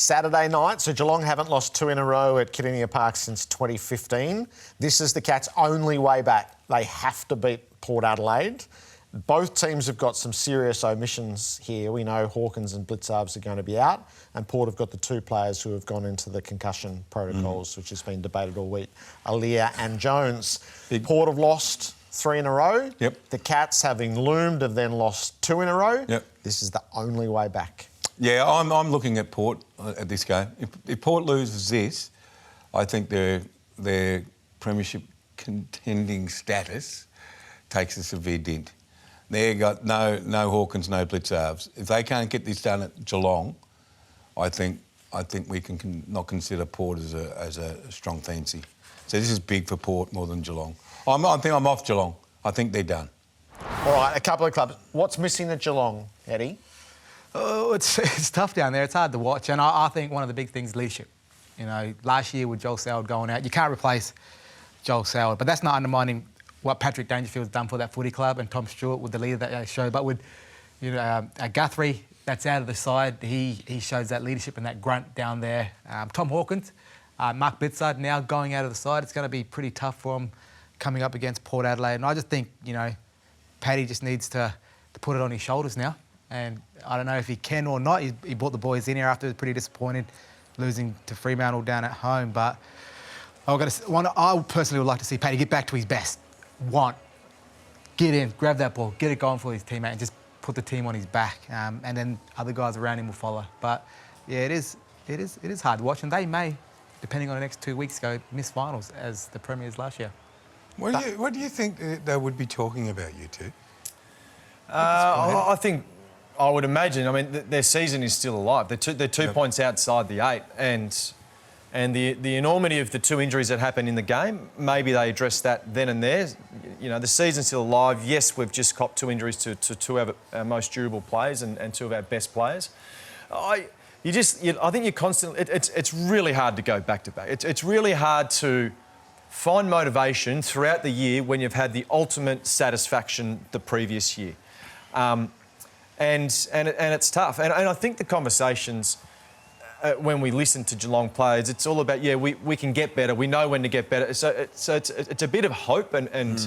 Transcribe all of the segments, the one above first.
Saturday night. So Geelong haven't lost 2 in a row at Kardinia Park since 2015. This is the Cats' only way back. They have to beat Port Adelaide. Both teams have got some serious omissions here. We know Hawkins and Blitzarves are going to be out, and Port have got the 2 players who have gone into the concussion protocols, which has been debated all week, Aaliyah and Jones. Port have lost 3 in a row. Yep. The Cats, having loomed, have then lost 2 in a row. Yep. This is the only way back. Yeah, I'm looking at Port at this game. If Port loses this, I think their premiership contending status takes a severe dent. They've got no Hawkins, no Blitzarves. If they can't get this done at Geelong, I think we can not consider Port as a strong fancy. So this is big for Port more than Geelong. I think I'm off Geelong. I think they're done. All right, a couple of clubs. What's missing at Geelong, Eddie? Oh, it's tough down there. It's hard to watch, and I think one of the big things is leadership. You know, last year with Joel Selwood going out, you can't replace Joel Selwood, but that's not undermining what Patrick Dangerfield's done for that footy club and Tom Stewart with the leader that they showed. But with Guthrie, that's out of the side, he shows that leadership and that grunt down there. Tom Hawkins, Mark Blitzard now going out of the side. It's going to be pretty tough for him coming up against Port Adelaide. And I just think, you know, Paddy just needs to put it on his shoulders now. And I don't know if he can or not. He brought the boys in here after pretty disappointed losing to Fremantle down at home. But I personally would like to see Paddy get back to his best. Get in, grab that ball, get it going for his teammate and just put the team on his back. And then other guys around him will follow. But, yeah, it is hard to watch. And they may, depending on the next 2 weeks, go miss finals as the Premiers last year. What do you think they would be talking about, you two? I think, I would imagine, I mean, their season is still alive. They're 2 points outside the 8, and the enormity of the 2 injuries that happened in the game, maybe they address that then and there. You know, the season's still alive. Yes, we've just copped 2 injuries to 2 of our most durable players and 2 of our best players. I think you're constantly... It's really hard to go back to back. It's really hard to find motivation throughout the year when you've had the ultimate satisfaction the previous year. And it's tough. And I think the conversations, when we listen to Geelong players, it's all about, yeah, we can get better. We know when to get better. So it's a bit of hope and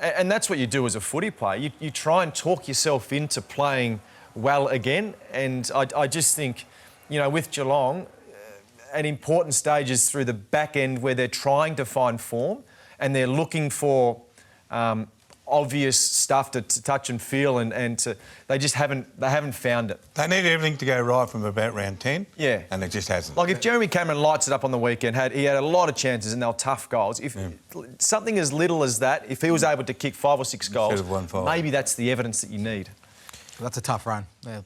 that's what you do as a footy player. You try and talk yourself into playing well again. And I just think, you know, with Geelong, at important stages through the back end where they're trying to find form and they're looking for obvious stuff to touch and feel and they just haven't found it. They need everything to go right from about round 10. Yeah. And it just hasn't. Like if Jeremy Cameron lights it up on the weekend, he had a lot of chances and they were tough goals. If something as little as that, if he was able to kick 5 or 6 goals, maybe that's the evidence that you need. That's a tough run. Yeah.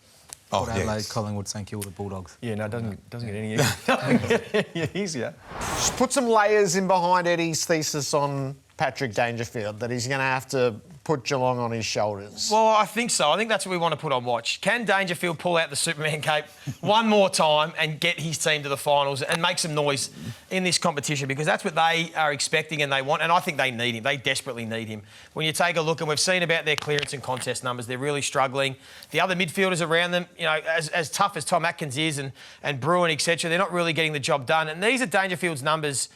Port Adelaide, Collingwood, St Kilda, Bulldogs. Yeah, no, it doesn't get any easier. Just put some layers in behind Eddie's thesis on Patrick Dangerfield, that he's going to have to put Geelong on his shoulders. Well, I think so. I think that's what we want to put on watch. Can Dangerfield pull out the Superman cape one more time and get his team to the finals and make some noise in this competition? Because that's what they are expecting and they want, and I think they need him. They desperately need him. When you take a look, and we've seen about their clearance and contest numbers, they're really struggling. The other midfielders around them, you know, as tough as Tom Atkins is and Bruin, etc., they're not really getting the job done. And these are Dangerfield's numbers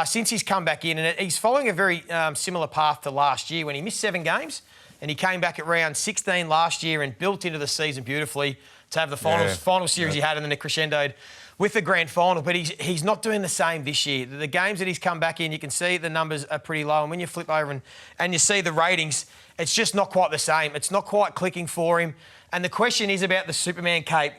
since he's come back in, and he's following a very similar path to last year when he missed 7 games and he came back at round 16 last year and built into the season beautifully to have the final series he had and then it crescendoed with the grand final. But he's not doing the same this year. The games that he's come back in, you can see the numbers are pretty low, and when you flip over and you see the ratings, it's just not quite the same. It's not quite clicking for him. And the question is about the Superman cape.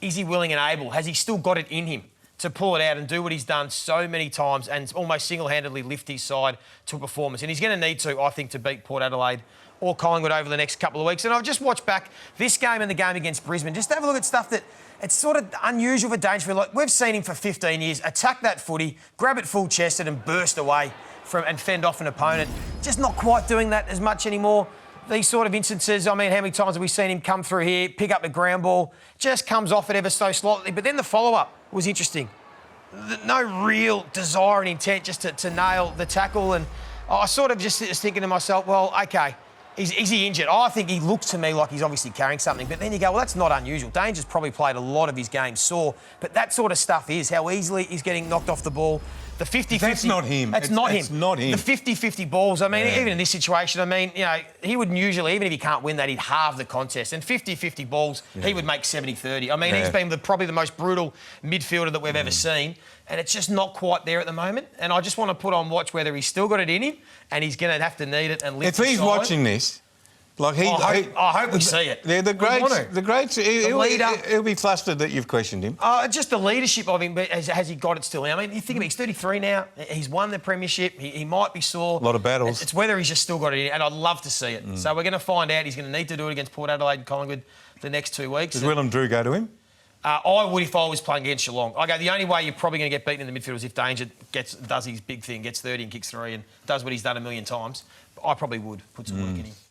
Is he willing and able? Has he still got it in him to pull it out and do what he's done so many times and almost single-handedly lift his side to a performance? And he's going to need to, I think, to beat Port Adelaide or Collingwood over the next couple of weeks. And I've just watched back this game and the game against Brisbane. Just have a look at stuff that it's sort of unusual for Dangerfield. Like, we've seen him for 15 years attack that footy, grab it full-chested and burst away and fend off an opponent. Just not quite doing that as much anymore. These sort of instances, I mean, how many times have we seen him come through here, pick up the ground ball, just comes off it ever so slightly. But then the follow-up was interesting. No real desire and intent just to nail the tackle. And I sort of just was thinking to myself, well, OK, Is he injured? I think he looks to me like he's obviously carrying something. But then you go, well, that's not unusual. Danger's probably played a lot of his games sore. But that sort of stuff is how easily he's getting knocked off the ball. The 50-50... That's not him. That's not him. It's not him. The 50-50 balls, I mean, even in this situation, I mean, you know, he would usually, even if he can't win that, he'd halve the contest. And 50-50 balls, he would make 70-30. I mean, he's been probably the most brutal midfielder that we've ever seen. And it's just not quite there at the moment. And I just want to put on watch whether he's still got it in him and he's going to have to need it and lift If he's the side. watching this, like I hope we see it. The greats, he'll be flustered that you've questioned him. Just the leadership of him, but has he got it still? I mean, you think of it, he's 33 now. He's won the premiership. He might be sore. A lot of battles. It's whether he's just still got it in, and I'd love to see it. So we're going to find out. He's going to need to do it against Port Adelaide and Collingwood the next 2 weeks. Does Willem Drew go to him? I would if I was playing against Geelong. I go, the only way you're probably going to get beaten in the midfield is if Danger does his big thing, gets 30 and kicks 3 and does what he's done a million times. I probably would put some work in him.